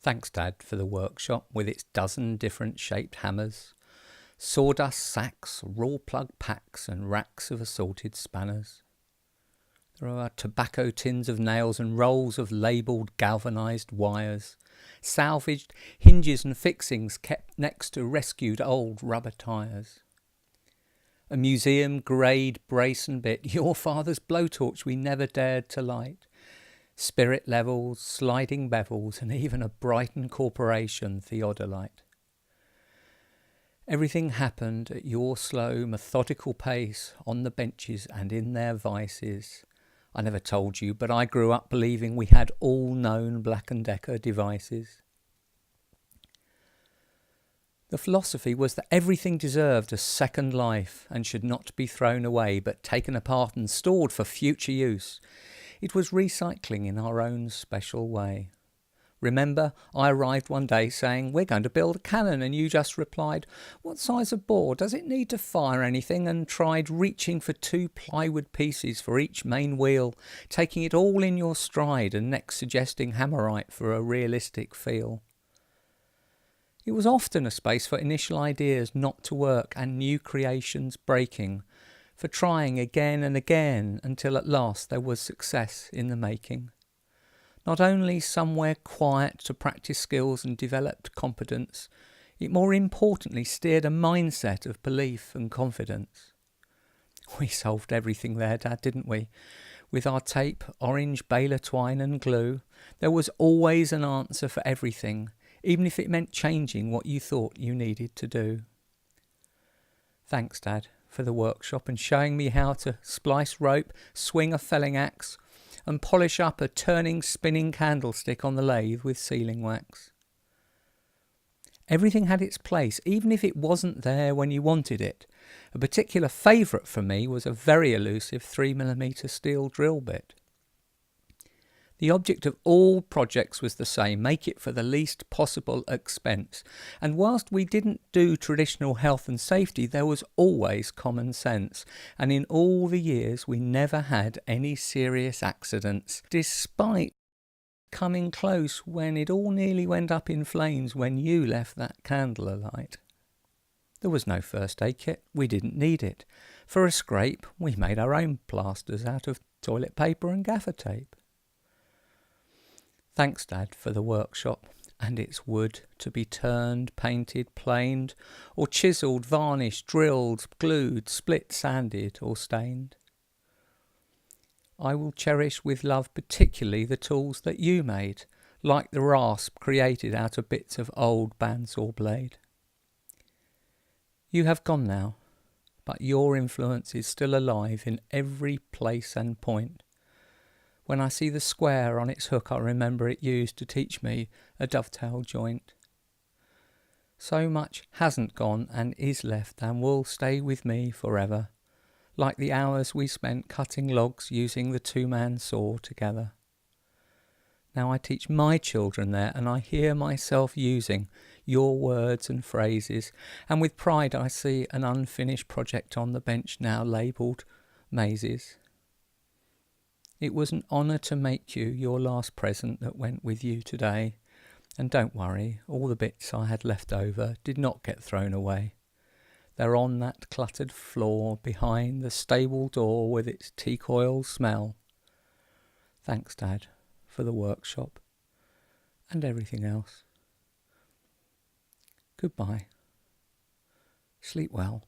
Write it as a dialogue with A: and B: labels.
A: Thanks, Dad, for the workshop with its dozen different shaped hammers, sawdust sacks, raw plug packs, and racks of assorted spanners. There are tobacco tins of nails and rolls of labelled galvanised wires, salvaged hinges and fixings kept next to rescued old rubber tyres. A museum grade brace and bit, your father's blowtorch we never dared to light, spirit levels, sliding bevels, and even a Brighton Corporation theodolite. Everything happened at your slow, methodical pace on the benches and in their vices. I never told you, but I grew up believing we had all known Black & Decker devices. The philosophy was that everything deserved a second life and should not be thrown away, but taken apart and stored for future use. It was recycling in our own special way. Remember, I arrived one day saying, "We're going to build a cannon," and you just replied, "What size of bore? Does it need to fire anything?" and tried reaching for 2 plywood pieces for each main wheel, taking it all in your stride and next suggesting hammerite for a realistic feel. It was often a space for initial ideas not to work and new creations breaking, for trying again and again until at last there was success in the making. Not only somewhere quiet to practice skills and developed competence, it more importantly steered a mindset of belief and confidence. We solved everything there, Dad, didn't we? With our tape, orange baler twine and glue, there was always an answer for everything, even if it meant changing what you thought you needed to do. Thanks, Dad, for the workshop and showing me how to splice rope, swing a felling axe, and polish up a turning, spinning candlestick on the lathe with sealing wax. Everything had its place, even if it wasn't there when you wanted it. A particular favourite for me was a very elusive 3mm steel drill bit. The object of all projects was the same, make it for the least possible expense. And whilst we didn't do traditional health and safety, there was always common sense. And in all the years, we never had any serious accidents, despite coming close when it all nearly went up in flames when you left that candle alight. There was no first aid kit, we didn't need it. For a scrape, we made our own plasters out of toilet paper and gaffer tape. Thanks, Dad, for the workshop and its wood to be turned, painted, planed, or chiselled, varnished, drilled, glued, split, sanded, or stained. I will cherish with love particularly the tools that you made, like the rasp created out of bits of old bandsaw blade. You have gone now, but your influence is still alive in every place and point. When I see the square on its hook, I remember it used to teach me a dovetail joint. So much hasn't gone and is left and will stay with me forever, like the hours we spent cutting logs using the 2-man saw together. Now I teach my children there, and I hear myself using your words and phrases, and with pride I see an unfinished project on the bench now labelled Mazes. It was an honour to make you your last present that went with you today. And don't worry, all the bits I had left over did not get thrown away. They're on that cluttered floor behind the stable door with its teak oil smell. Thanks, Dad, for the workshop and everything else. Goodbye. Sleep well.